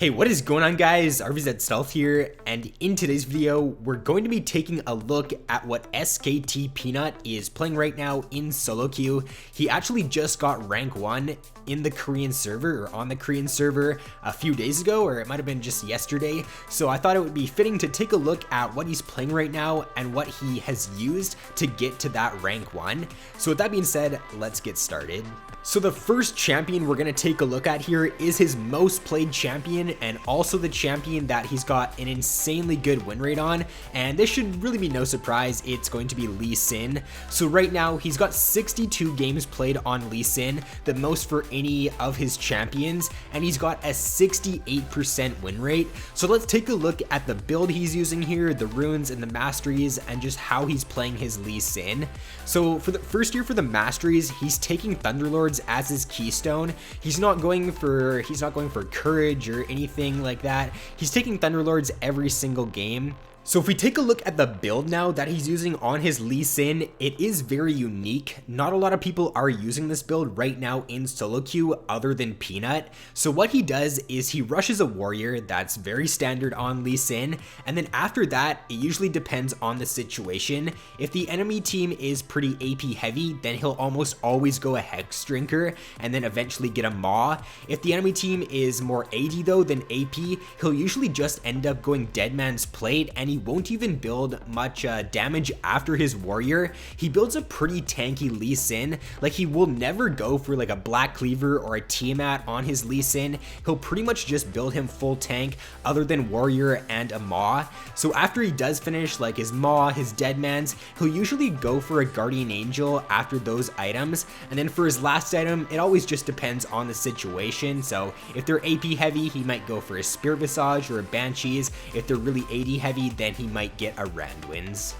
Hey, what is going on guys? RvzStealth here, and in today's video, we're going to be taking a look at what SKT Peanut is playing right now in solo queue. He actually just got rank 1 in the Korean server, or on the Korean server a few days ago, or it might have been just yesterday. So I thought it would be fitting to take a look at what he's playing right now and what he has used to get to that rank 1. So with that being said, let's get started. So the first champion we're going to take a look at here is his most played champion, and also the champion that he's got an insanely good win rate on, and this should really be no surprise, it's going to be Lee Sin. So right now he's got 62 games played on Lee Sin, the most for any of his champions, and he's got a 68% win rate. So let's take a look at the build he's using here, the runes and the masteries, and just how he's playing his Lee Sin. So for the first year for the masteries, he's taking Thunderlords as his keystone. He's not going for courage or anything like that. He's taking Thunderlords every single game. So if we take a look at the build now that he's using on his Lee Sin, it is very unique. Not a lot of people are using this build right now in solo queue other than Peanut. So what he does is he rushes a warrior, that's very standard on Lee Sin, and then after that, it usually depends on the situation. If the enemy team is pretty AP heavy, then he'll almost always go a Hex Drinker and then eventually get a Maw. If the enemy team is more AD though than AP, he'll usually just end up going Dead Man's Plate, and he won't even build much damage after his warrior. He builds a pretty tanky Lee Sin. Like, he will never go for like a Black Cleaver or a Tiamat on his Lee Sin. He'll pretty much just build him full tank other than warrior and a Maw. So after he does finish like his Maw, his Deadmans, he'll usually go for a Guardian Angel after those items. And then for his last item, it always just depends on the situation. So if they're AP heavy, he might go for a Spirit Visage or a Banshees. If they're really AD heavy, then he might get a Randwinds.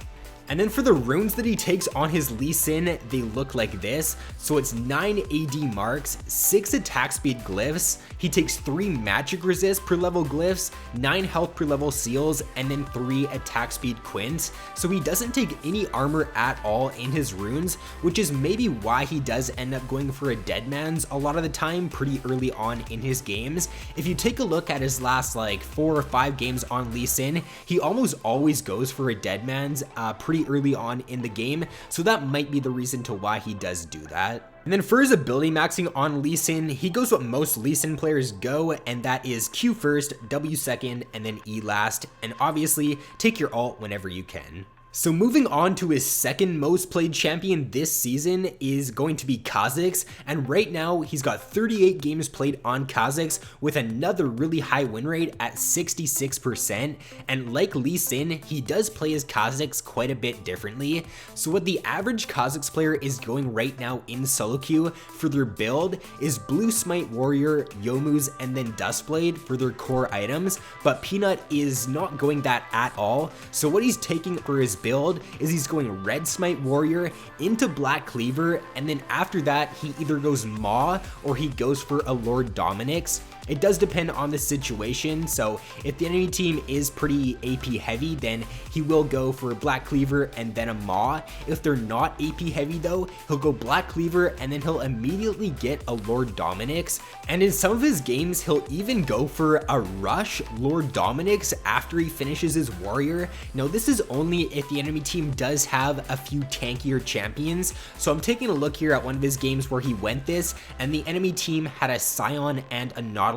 And then for the runes that he takes on his Lee Sin, they look like this. So it's 9 AD marks, 6 attack speed glyphs, he takes 3 magic resist per level glyphs, 9 health per level seals, and then 3 attack speed quints. So he doesn't take any armor at all in his runes, which is maybe why he does end up going for a Deadman's a lot of the time pretty early on in his games. If you take a look at his last like 4 or 5 games on Lee Sin, he almost always goes for a Deadman's pretty early on in the game, so that might be the reason to why he does do that. And then for his ability maxing on Lee Sin, he goes what most Lee Sin players go, and that is Q first, W second, and then E last, and obviously take your ult whenever you can. So moving on to his second most played champion this season is going to be Khazix, and right now he's got 38 games played on Khazix with another really high win rate at 66%, and like Lee Sin, he does play his Khazix quite a bit differently. So what the average Khazix player is going right now in solo queue for their build is Blue Smite Warrior, Youmuu's, and then Duskblade for their core items, but Peanut is not going that at all. So what he's taking for his build is he's going Red Smite Warrior into Black Cleaver, and then after that he either goes Maw or he goes for a Lord Dominix. It does depend on the situation, so if the enemy team is pretty AP heavy, then he will go for Black Cleaver and then a Maw. If they're not AP heavy though, he'll go Black Cleaver and then he'll immediately get a Lord Dominix, and in some of his games he'll even go for a Rush Lord Dominix after he finishes his warrior. Now this is only if the enemy team does have a few tankier champions. So I'm taking a look here at one of his games where he went this, and the enemy team had a Scion and a Nautilus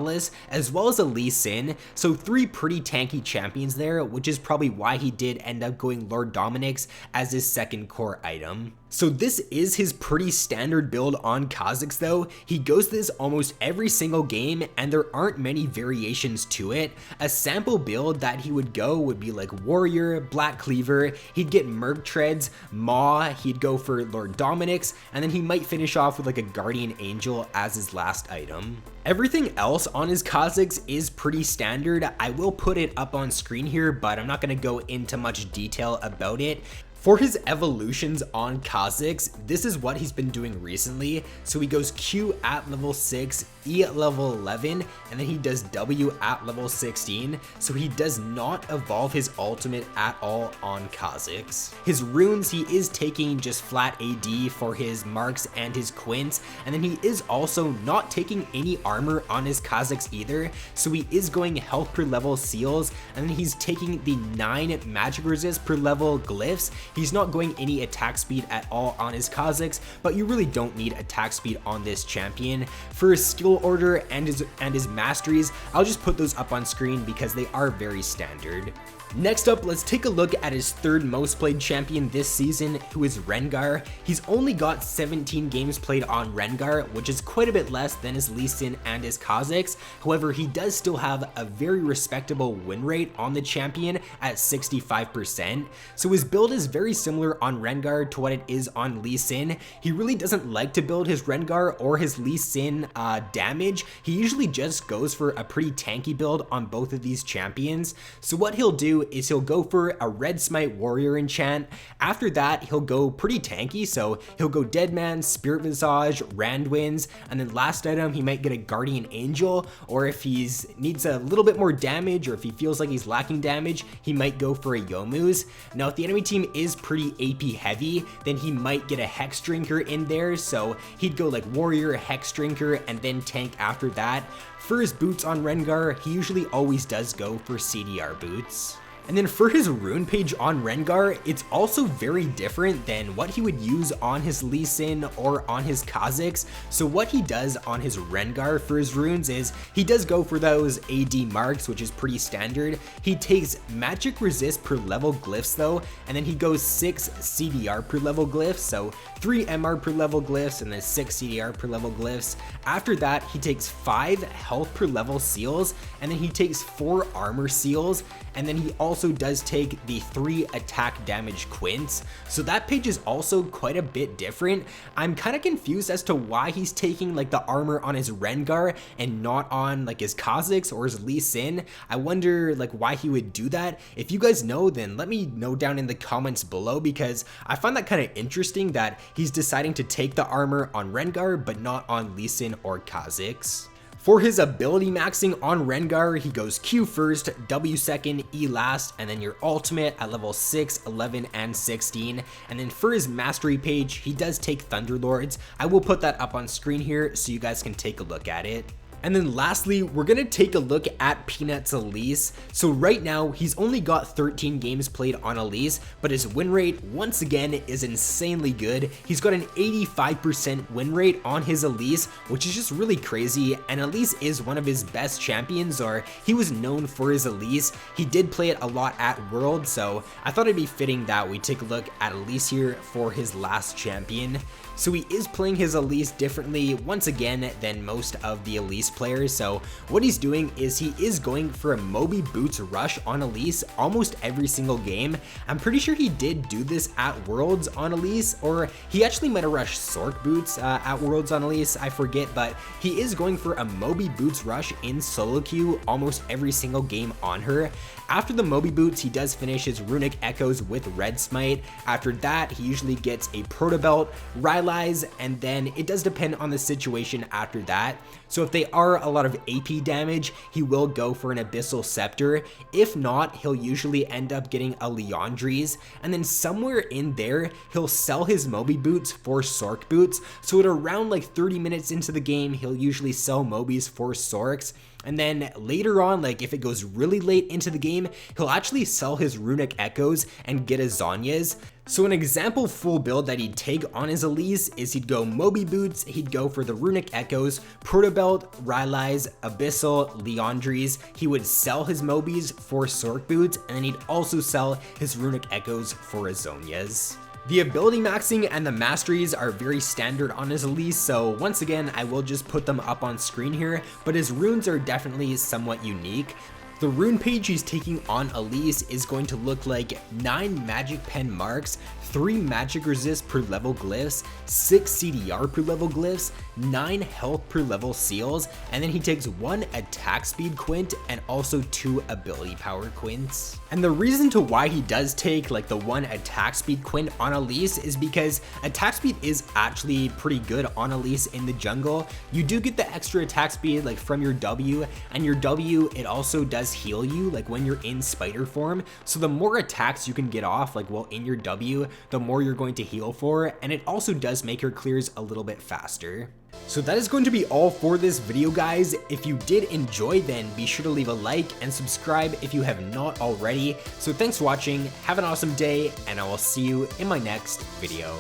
as well as a Lee Sin, so 3 pretty tanky champions there, which is probably why he did end up going Lord Dominix as his second core item. So this is his pretty standard build on Khazix though. He goes this almost every single game, and there aren't many variations to it. A sample build that he would go would be like Warrior, Black Cleaver, he'd get Merc Treads, Maw, he'd go for Lord Dominix, and then he might finish off with like a Guardian Angel as his last item. Everything else on his Khazix is pretty standard. I will put it up on screen here, but I'm not going to go into much detail about it. For his evolutions on Khazix, this is what he's been doing recently. So he goes Q at level 6, E at level 11, and then he does W at level 16, so he does not evolve his ultimate at all on Khazix. His runes, he is taking just flat AD for his marks and his quints, and then he is also not taking any armor on his Khazix either, so he is going health per level seals, and then he's taking the 9 magic resist per level glyphs. He's not going any attack speed at all on his Khazix, but you really don't need attack speed on this champion. For his skill order and his masteries, I'll just put those up on screen because they are very standard. Next up, let's take a look at his third most played champion this season, who is Rengar. He's only got 17 games played on Rengar, which is quite a bit less than his Lee Sin and his Kha'Zix. However, he does still have a very respectable win rate on the champion at 65%. So his build is very similar on Rengar to what it is on Lee Sin. He really doesn't like to build his Rengar or his Lee Sin damage. He usually just goes for a pretty tanky build on both of these champions. So what he'll do is he'll go for a red smite warrior enchant. After that, he'll go pretty tanky, so he'll go Deadman, Spirit Visage, Randwinds, and then last item he might get a Guardian Angel, or if he needs a little bit more damage, or if he feels like he's lacking damage, he might go for a Yomu's. Now if the enemy team is pretty AP heavy, then he might get a Hex Drinker in there, so he'd go like Warrior, Hex Drinker, and then tank after that. For his boots on Rengar, he usually always does go for CDR boots. And then for his rune page on Rengar, it's also very different than what he would use on his Lee Sin or on his Kha'Zix. So what he does on his Rengar for his runes is he does go for those AD marks, which is pretty standard. He takes magic resist per level glyphs though, and then he goes 6 CDR per level glyphs, so 3 MR per level glyphs and then 6 CDR per level glyphs. After that, he takes 5 health per level seals, and then he takes 4 armor seals, and then he also does take the 3 attack damage quints. So that page is also quite a bit different. I'm kind of confused as to why he's taking like the armor on his Rengar and not on like his Kha'Zix or his Lee Sin. I wonder like why he would do that. If you guys know, then let me know down in the comments below, because I find that kind of interesting that he's deciding to take the armor on Rengar but not on Lee Sin or Kha'Zix. For his ability maxing on Rengar, he goes Q first, W second, E last, and then your ultimate at level 6, 11, and 16. And then for his mastery page, he does take Thunderlords. I will put that up on screen here so you guys can take a look at it. And then lastly, we're gonna take a look at Peanut's Elise. So right now, he's only got 13 games played on Elise, but his win rate, once again, is insanely good. He's got an 85% win rate on his Elise, which is just really crazy, and Elise is one of his best champions, or he was known for his Elise. He did play it a lot at World, so I thought it'd be fitting that we take a look at Elise here for his last champion. So he is playing his Elise differently once again than most of the Elise players. So what he's doing is he is going for a Moby Boots rush on Elise almost every single game. I'm pretty sure he did do this at Worlds on Elise, or he actually might have rushed Sork Boots at Worlds on Elise, I forget, but he is going for a Moby Boots rush in solo queue almost every single game on her. After the Moby Boots, he does finish his Runic Echoes with Red Smite. After that, he usually gets a Proto Belt, Rylai's, and then it does depend on the situation after that. So if they are a lot of AP damage, he will go for an Abyssal Scepter. If not, he'll usually end up getting a Liandry's, and then somewhere in there, he'll sell his Moby Boots for Sork Boots. So at around like 30 minutes into the game, he'll usually sell Mobies for Sorks. And then later on, like if it goes really late into the game, he'll actually sell his Runic Echoes and get a Zhonya's. So an example full build that he'd take on his Elise is he'd go Moby Boots, he'd go for the Runic Echoes, Proto Belt, Rylai's, Abyssal, Liandry's. He would sell his Mobies for Sork Boots, and then he'd also sell his Runic Echoes for a Zhonya's. The ability maxing and the masteries are very standard on his Elise, so once again, I will just put them up on screen here, but his runes are definitely somewhat unique. The rune page he's taking on Elise is going to look like 9 magic pen marks, 3 magic resist per level glyphs, 6 CDR per level glyphs, 9 health per level seals, and then he takes 1 attack speed quint and also 2 ability power quints. And the reason to why he does take like the 1 attack speed quint on Elise is because attack speed is actually pretty good on Elise in the jungle. You do get the extra attack speed like from your W, and your W, it also does heal you like when you're in spider form. So the more attacks you can get off like while in your W, the more you're going to heal for, and it also does make your clears a little bit faster. So that is going to be all for this video, guys. If you did enjoy, then be sure to leave a like and subscribe if you have not already. So thanks for watching, have an awesome day, and I will see you in my next video.